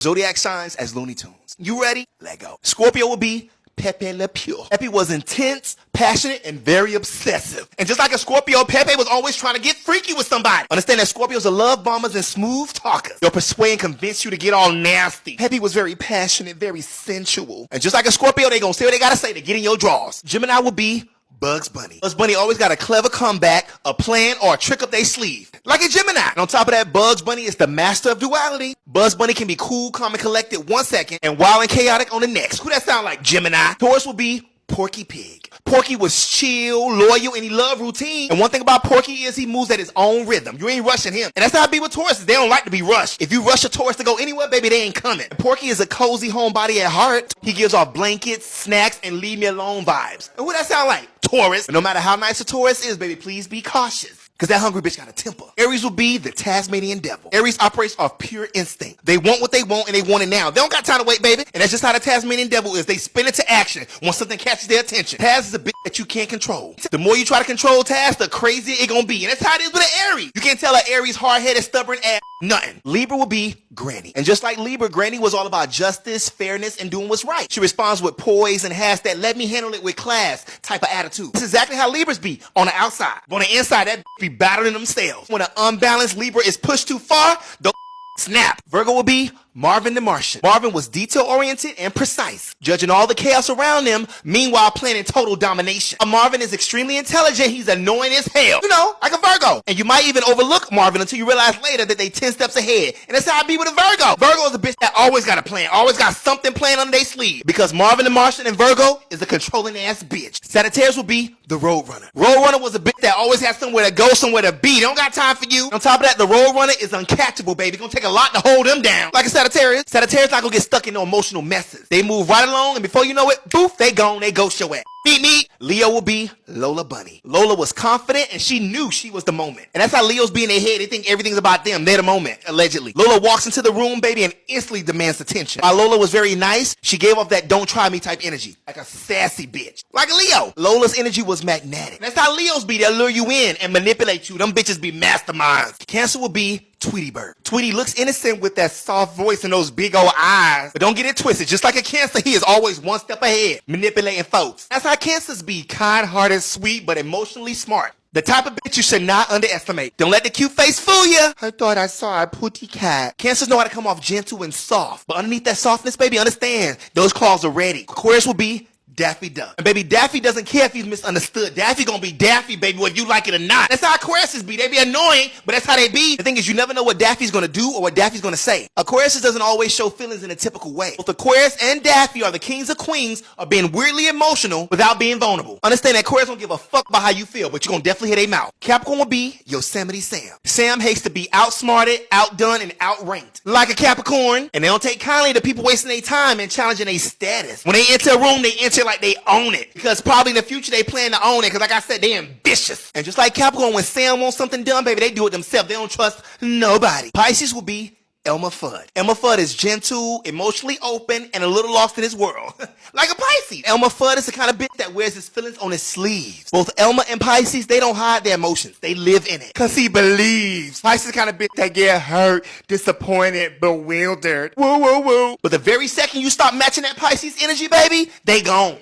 Zodiac signs as Looney Tunes. You ready? Let go. Scorpio will be Pepe Le Pew. Pepe was intense, passionate, and very obsessive. And just like a Scorpio, Pepe was always trying to get freaky with somebody. Understand that Scorpios are love bombers and smooth talkers. They'll persuade and convince you to get all nasty. Pepe was very passionate, very sensual. And just like a Scorpio, they gonna say what they gotta say to get in your drawers. Gemini will be Bugs Bunny. Bugs Bunny always got a clever comeback, a plan, or a trick up their sleeve. Like a Gemini. And on top of that, Bugs Bunny is the master of duality. Bugs Bunny can be cool, calm, and collected 1 second, and wild and chaotic on the next. Who that sound like? Gemini. Taurus will be Porky Pig. Porky was chill, loyal, and he loved routine. And one thing about Porky is he moves at his own rhythm. You ain't rushing him. And that's how it be with Tauruses. They don't like to be rushed. If you rush a Taurus to go anywhere, baby, they ain't coming. And Porky is a cozy homebody at heart. He gives off blankets, snacks, and leave me alone vibes. And who that sound like? Taurus. But no matter how nice a Taurus is, baby, please be cautious. Because that hungry bitch got a temper. Aries will be the Tasmanian devil. Aries operates off pure instinct. They want what they want and they want it now. They don't got time to wait, baby. And that's just how the Tasmanian devil is. They spin into action once something catches their attention. Taz is a bitch that you can't control. The more you try to control Taz, the crazier it gonna be. And that's how it is with an Aries. You can't tell an Aries hard-headed, stubborn ass nothing. Libra will be Granny. And just like Libra, Granny was all about justice, fairness, and doing what's right. She responds with poise and has that let me handle it with class type of attitude. This is exactly how Libras be on the outside. But on the inside, that be battling themselves. When an unbalanced Libra is pushed too far, the snap. Virgo will be Marvin the Martian. Marvin was detail-oriented and precise, judging all the chaos around him, meanwhile planning total domination. Marvin is extremely intelligent. He's annoying as hell. You know, like a Virgo. And you might even overlook Marvin until you realize later that they 10 steps ahead. And that's how I be with a Virgo. Virgo is a bitch that always got a plan, always got something planned under their sleeve. Because Marvin the Martian and Virgo is a controlling ass bitch. Sagittarius will be the Roadrunner. Roadrunner was a bitch that always had somewhere to go, somewhere to be. They don't got time for you. On top of that, the Roadrunner is uncatchable, baby. It's gonna take a lot to hold them down. Like a Sagittarius not gonna get stuck in no emotional messes. They move right along, and before you know it, poof, they gone, they ghost your ass. Meet. Leo will be Lola Bunny. Lola was confident and she knew she was the moment. And that's how Leos be in their head. They think everything's about them. They're the moment, allegedly. Lola walks into the room, baby, and instantly demands attention. While Lola was very nice, she gave off that don't try me type energy. Like a sassy bitch. Like a Leo. Lola's energy was magnetic. And that's how Leos be. They'll lure you in and manipulate you. Them bitches be masterminds. Cancer will be Tweety Bird. Tweety looks innocent with that soft voice and those big old eyes. But don't get it twisted. Just like a Cancer, he is always one step ahead, manipulating folks. That's how Cancers be. Kind-hearted, sweet, but emotionally smart. The type of bitch you should not underestimate. Don't let the cute face fool you. I thought I saw a putty cat. Cancers know how to come off gentle and soft. But underneath that softness, baby, understand, those claws are ready. Aquarius will be Daffy Duck. And baby, Daffy doesn't care if he's misunderstood. Daffy gonna be Daffy, baby, whether you like it or not. That's how Aquariuses be. They be annoying, but that's how they be. The thing is, you never know what Daffy's gonna do or what Daffy's gonna say. Aquarius doesn't always show feelings in a typical way. Both Aquarius and Daffy are the kings of queens of being weirdly emotional without being vulnerable. Understand that Aquarius don't give a fuck about how you feel, but you're gonna definitely hit their mouth. Capricorn will be Yosemite Sam. Sam hates to be outsmarted, outdone, and outranked. Like a Capricorn, and they don't take kindly to people wasting their time and challenging their status. When they enter a room, they enter like they own it. Because probably in the future they plan to own it. Because like I said, they ambitious. And just like Capricorn, when Sam wants something done, baby, they do it themselves. They don't trust nobody. Pisces will be Elmer Fudd. Elmer Fudd is gentle, emotionally open, and a little lost in his world. Like a Pisces. Elmer Fudd is the kind of bitch that wears his feelings on his sleeves. Both Elmer and Pisces, they don't hide their emotions. They live in it. Because he believes. Pisces is the kind of bitch that get hurt, disappointed, bewildered. Woo, woo, woo. But the very second you stop matching that Pisces energy, baby, they gone.